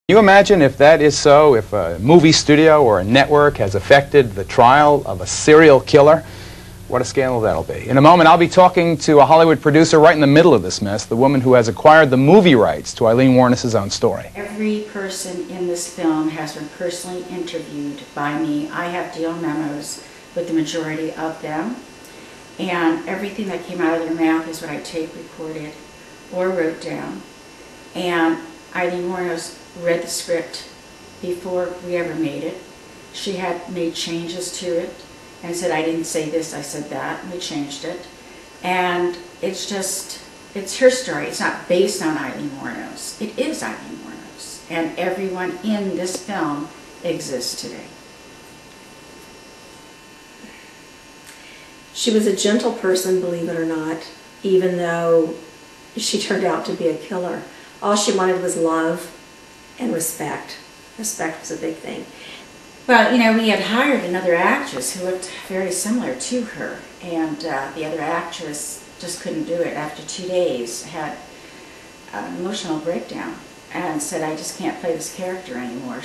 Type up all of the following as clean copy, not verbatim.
You imagine if that is so, if a movie studio or a network has affected the trial of a serial killer, what a scandal that'll be. In a moment, I'll be talking to a Hollywood producer right in the middle of this mess, the woman who has acquired the movie rights to Aileen Wuornos' own story. Every person in this film has been personally interviewed by me. I have deal memos with the majority of them, and everything that came out of their mouth is what I tape recorded or wrote down. And Aileen Wuornos read the script before we ever made it. She had made changes to it and said, I didn't say this, I said that, and we changed it. And it's just, it's her story. It's not based on Aileen Wuornos. It is Aileen Wuornos. And everyone in this film exists today. She was a gentle person, believe it or not, even though she turned out to be a killer. All she wanted was love and respect. Respect was a big thing. Well, you know, we had hired another actress who looked very similar to her, and the other actress just couldn't do it. After 2 days, had an emotional breakdown and said, I just can't play this character anymore.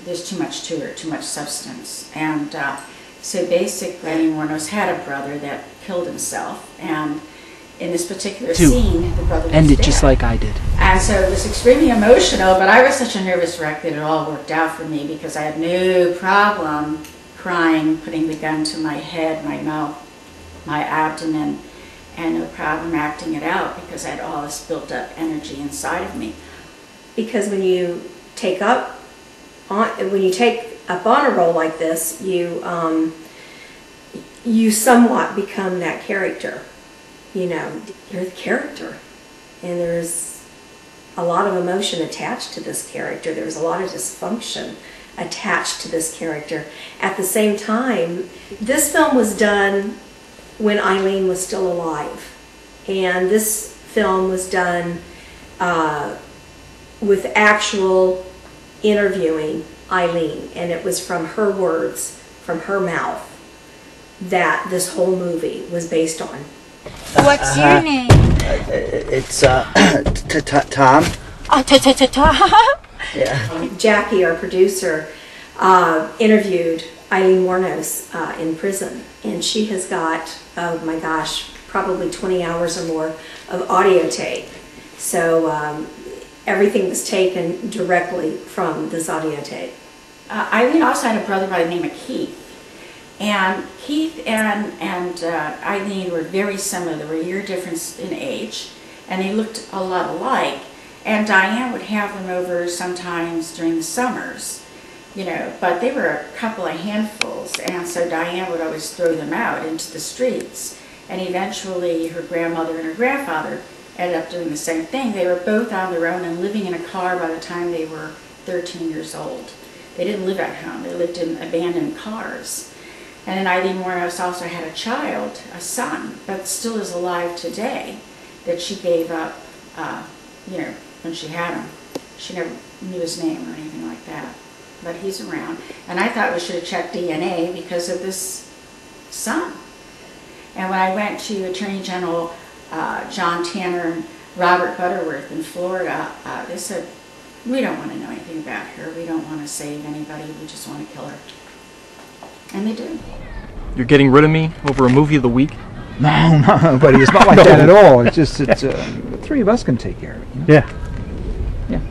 There's too much to her, too much substance. And so basically, Aileen Wuornos had a brother that killed himself, and in this particular scene, the brother was ended dead. Just like I did. And so it was extremely emotional, but I was such a nervous wreck that it all worked out for me because I had no problem crying, putting the gun to my head, my mouth, my abdomen, and no problem acting it out because I had all this built up energy inside of me. Because when you take up on a role like this, you somewhat become that character. You know, you're the character, and there's a lot of emotion attached to this character. There's a lot of dysfunction attached to this character. At the same time, this film was done when Aileen was still alive, and this film was done with actual interviewing Aileen, and it was from her words, from her mouth, that this whole movie was based on. What's your name? It's Tom. Oh, Tom. Yeah. Jackie, our producer, interviewed Aileen Wuornos in prison, and she has got, oh my gosh, probably 20 hours or more of audio tape. So everything was taken directly from this audio tape. Aileen also had a brother by the name of Keith. And Keith and Aileen were very similar. There were a year difference in age, and they looked a lot alike. And Diane would have them over sometimes during the summers, you know, but they were a couple of handfuls, and so Diane would always throw them out into the streets. And eventually her grandmother and her grandfather ended up doing the same thing. They were both on their own and living in a car by the time they were 13 years old. They didn't live at home. They lived in abandoned cars. And then Aileen Wuornos also had a child, a son, but still is alive today, that she gave up, you know, when she had him. She never knew his name or anything like that, but he's around. And I thought we should have checked DNA because of this son. And when I went to Attorney General John Tanner and Robert Butterworth in Florida, they said, we don't want to know anything about her. We don't want to save anybody. We just want to kill her. And they did. You're getting rid of me over a movie of the week? No, buddy, it's not like that at all. It's just, the three of us can take care of it. You know?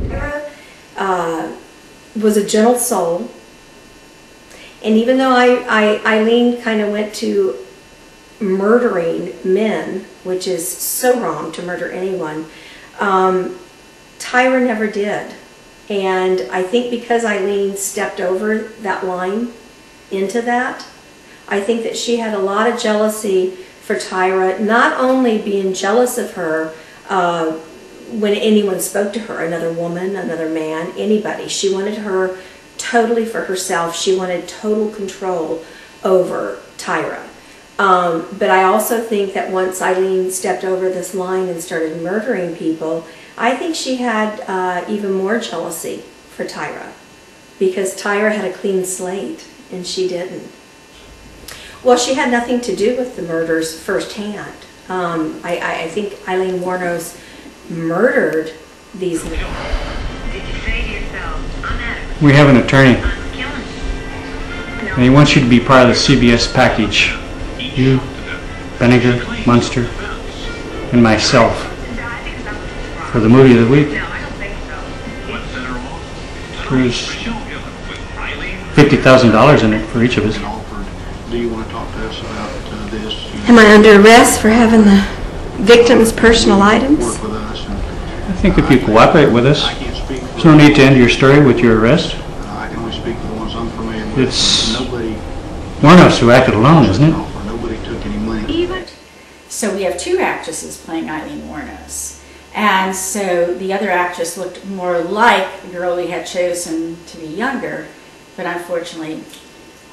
Sarah was a gentle soul, and even though Aileen kind of went to murdering men, which is so wrong to murder anyone, Tyra never did. And I think because Aileen stepped over that line into that, I think that she had a lot of jealousy for Tyra, not only being jealous of her when anyone spoke to her, another woman, another man, anybody. She wanted her totally for herself. She wanted total control over Tyra. But I also think that once Aileen stepped over this line and started murdering people, I think she had even more jealousy for Tyra, because Tyra had a clean slate and she didn't. Well, she had nothing to do with the murders firsthand. I think Aileen Wuornos murdered these men. We have an attorney, and he wants you to be part of the CBS package. You, Benninger, Munster, and myself for the movie of the week. There's $50,000 in it for each of us. Do you want to talk to us about this? Am I under arrest for having the victim's personal items? Work with us. I think if you cooperate with us, there's no need to end your story with your arrest. I can only speak for the ones I'm familiar with. It's Nobody Wuornos who acted alone, isn't it? Nobody took any money. So we have two actresses playing Aileen Wuornos. And so the other actress looked more like the girl we had chosen to be younger, but unfortunately,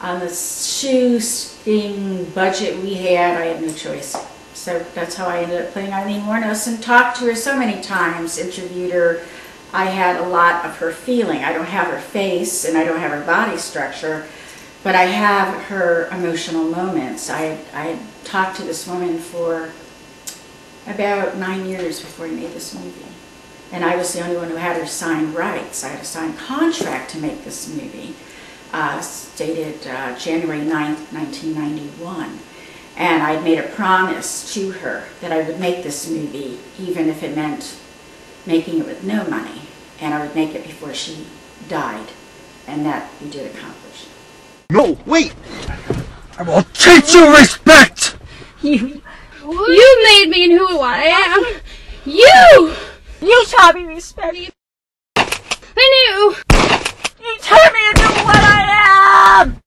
on the shoestring budget we had, I had no choice. So that's how I ended up playing Aileen Wuornos and talked to her so many times, interviewed her. I had a lot of her feeling. I don't have her face and I don't have her body structure, but I have her emotional moments. I talked to this woman for about 9 years before we made this movie. And I was the only one who had her sign rights. I had a signed contract to make this movie, dated January 9th, 1991. And I'd made a promise to her that I would make this movie, even if it meant making it with no money. And I would make it before she died. And that we did accomplish. No, wait! I will teach you respect! You made me into who I am. You taught me respect. I knew. You turned me into what I am.